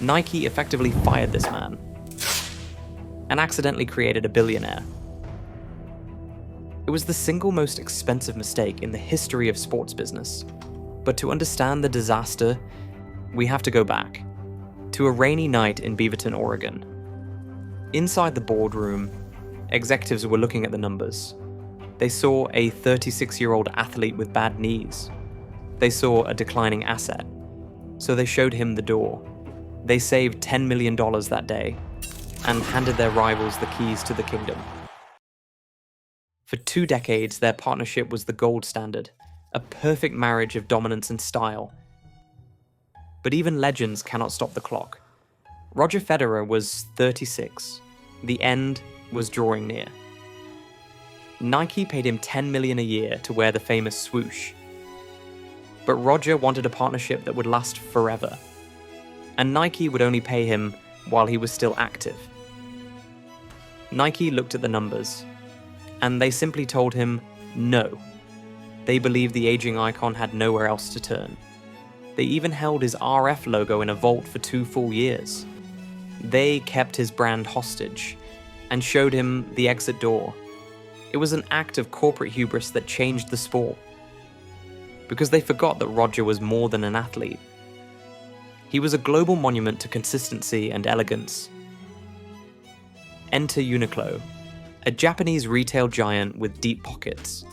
Nike effectively fired this man and accidentally created a billionaire. It was the single most expensive mistake in the history of sports business. But to understand the disaster, we have to go back to a rainy night in Beaverton, Oregon. Inside the boardroom, executives were looking at the numbers. They saw a 36-year-old athlete with bad knees. They saw a declining asset. So they showed him the door. They saved $10 million that day and handed their rivals the keys to the kingdom. For 2 decades, their partnership was the gold standard, a perfect marriage of dominance and style. But even legends cannot stop the clock. Roger Federer was 36. The end was drawing near. Nike paid him $10 million a year to wear the famous swoosh. But Roger wanted a partnership that would last forever. And Nike would only pay him while he was still active. Nike looked at the numbers, and they simply told him no. They believed the aging icon had nowhere else to turn. They even held his RF logo in a vault for 2 full years. They kept his brand hostage and showed him the exit door. It was an act of corporate hubris that changed the sport. Because they forgot that Roger was more than an athlete. He was a global monument to consistency and elegance. Enter Uniqlo, a Japanese retail giant with deep pockets.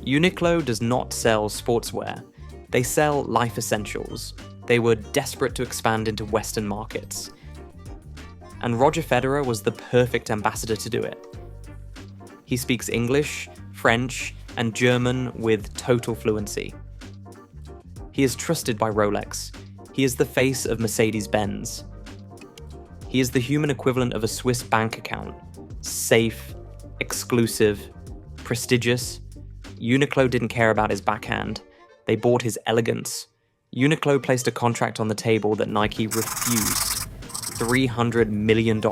Uniqlo does not sell sportswear. They sell life essentials. They were desperate to expand into Western markets. And Roger Federer was the perfect ambassador to do it. He speaks English, French, and German with total fluency. He is trusted by Rolex. He is the face of Mercedes-Benz. He is the human equivalent of a Swiss bank account. Safe, exclusive, prestigious. Uniqlo didn't care about his backhand. They bought his elegance. Uniqlo placed a contract on the table that Nike refused. $300 million,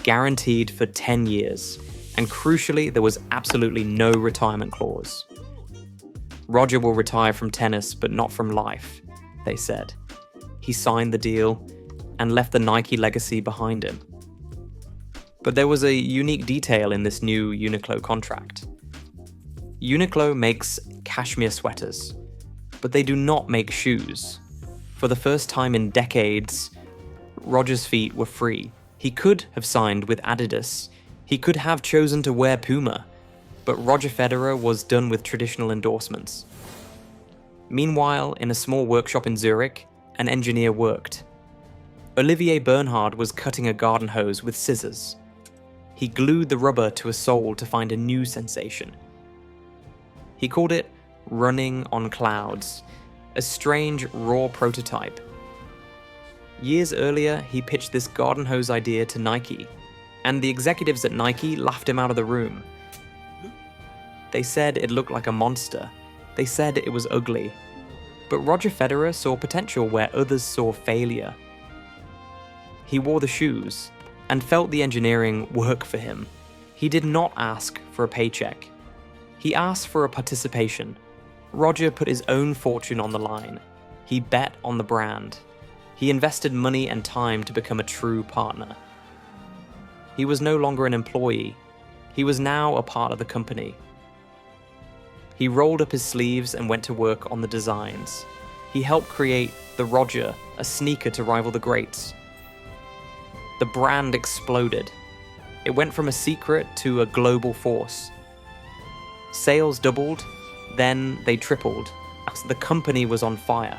guaranteed for 10 years. And crucially, there was absolutely no retirement clause. Roger will retire from tennis, but not from life, they said. He signed the deal and left the Nike legacy behind him. But there was a unique detail in this new Uniqlo contract. Uniqlo makes cashmere sweaters, but they do not make shoes. For the first time in decades, Roger's feet were free. He could have signed with Adidas. He could have chosen to wear Puma, but Roger Federer was done with traditional endorsements. Meanwhile, in a small workshop in Zurich, an engineer worked. Olivier Bernhard was cutting a garden hose with scissors. He glued the rubber to a sole to find a new sensation. He called it running on clouds, a strange, raw prototype. Years earlier, he pitched this garden hose idea to Nike, and the executives at Nike laughed him out of the room. They said it looked like a monster. They said it was ugly. But Roger Federer saw potential where others saw failure. He wore the shoes and felt the engineering work for him. He did not ask for a paycheck. He asked for a participation. Roger put his own fortune on the line. He bet on the brand. He invested money and time to become a true partner. He was no longer an employee. He was now a part of the company. He rolled up his sleeves and went to work on the designs. He helped create the Roger, a sneaker to rival the greats. The brand exploded. It went from a secret to a global force. Sales doubled, then they tripled. The company was on fire,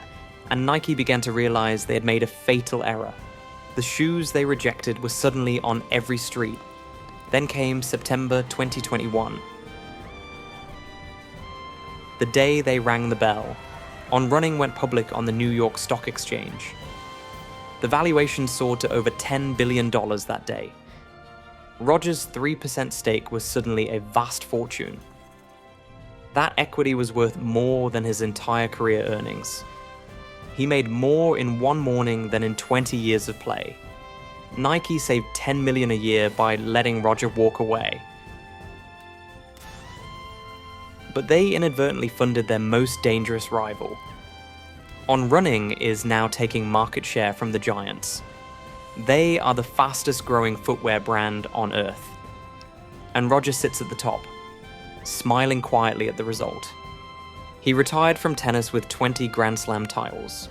and Nike began to realize they had made a fatal error. The shoes they rejected were suddenly on every street. Then came September 2021. The day they rang the bell, On Running went public on the New York Stock Exchange. The valuation soared to over $10 billion that day. Roger's 3% stake was suddenly a vast fortune. That equity was worth more than his entire career earnings. He made more in one morning than in 20 years of play. Nike saved $10 million a year by letting Roger walk away. But they inadvertently funded their most dangerous rival. On Running is now taking market share from the giants. They are the fastest growing footwear brand on earth. And Roger sits at the top, smiling quietly at the result. He retired from tennis with 20 Grand Slam titles.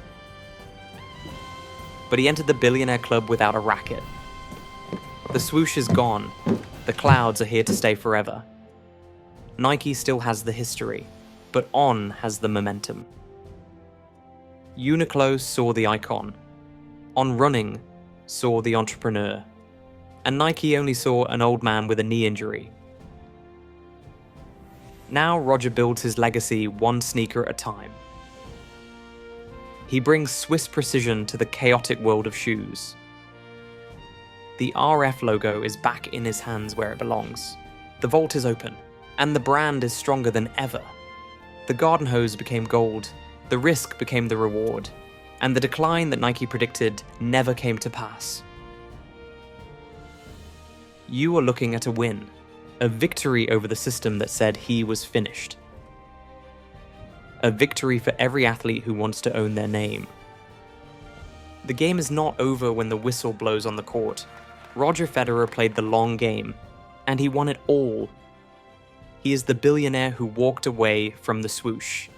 But he entered the Billionaire Club without a racket. The swoosh is gone. The clouds are here to stay forever. Nike still has the history, but On has the momentum. Uniqlo saw the icon. On Running saw the entrepreneur. And Nike only saw an old man with a knee injury. Now Roger builds his legacy one sneaker at a time. He brings Swiss precision to the chaotic world of shoes. The RF logo is back in his hands where it belongs. The vault is open, and the brand is stronger than ever. The garden hose became gold, the risk became the reward, and the decline that Nike predicted never came to pass. You are looking at a win, a victory over the system that said he was finished. A victory for every athlete who wants to own their name. The game is not over when the whistle blows on the court. Roger Federer played the long game, and he won it all. He is the billionaire who walked away from the swoosh.